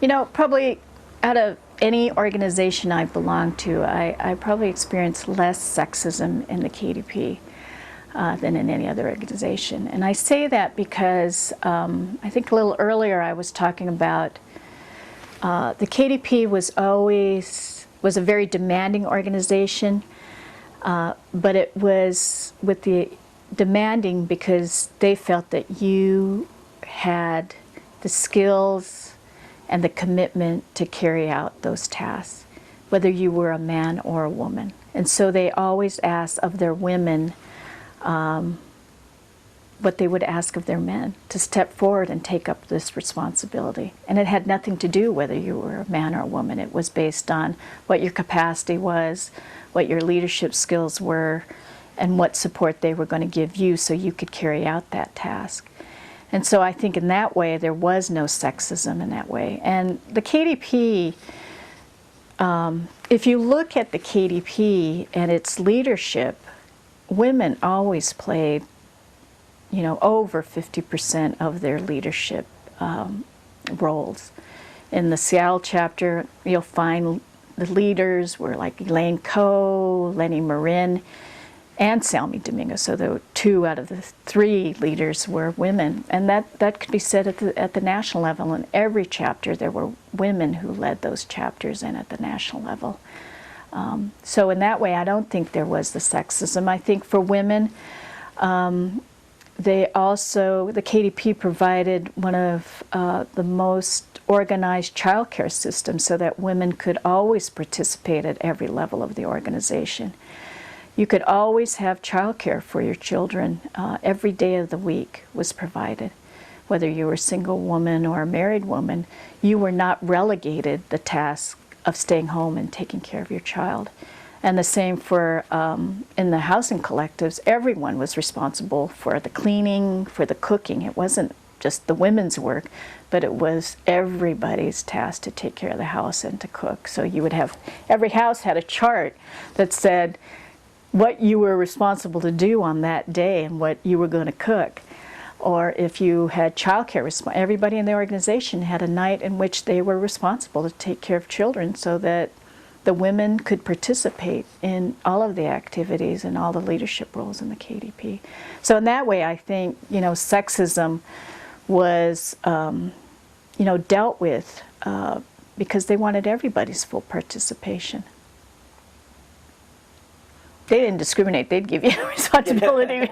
You know, probably out of any organization I belong to, I probably experienced less sexism in the KDP than in any other organization. And I say that because I think a little earlier I was talking about the KDP was a very demanding organization, but it was with the demanding because they felt that you had the skills and the commitment to carry out those tasks, whether you were a man or a woman. And so they always asked of their women what they would ask of their men, to step forward and take up this responsibility. And it had nothing to do whether you were a man or a woman. It was based on what your capacity was, what your leadership skills were, and what support they were going to give you so you could carry out that task. And so I think in that way there was no sexism in that way. And the KDP, if you look at the KDP and its leadership, women always played, you know, over 50% of their leadership roles. In the Seattle chapter, you'll find the leaders were like Elaine Coe, Lenny Marin, and Silme Domingo. So the 2 out of the 3 leaders were women. And that could be said at the national level. In every chapter there were women who led those chapters and at the national level. So in that way I don't think there was the sexism. I think for women, the KDP provided one of the most organized child care systems so that women could always participate at every level of the organization. You could always have child care for your children. Every day of the week was provided. Whether you were a single woman or a married woman, you were not relegated the task of staying home and taking care of your child. And the same for, in the housing collectives, everyone was responsible for the cleaning, for the cooking. It wasn't just the women's work, but it was everybody's task to take care of the house and to cook. So you would have, every house had a chart that said what you were responsible to do on that day and what you were going to cook. Or if you had childcare, everybody in the organization had a night in which they were responsible to take care of children so that the women could participate in all of the activities and all the leadership roles in the KDP. So in that way, I think, you know, sexism was, you know, dealt with because they wanted everybody's full participation. They didn't discriminate, they'd give you responsibility.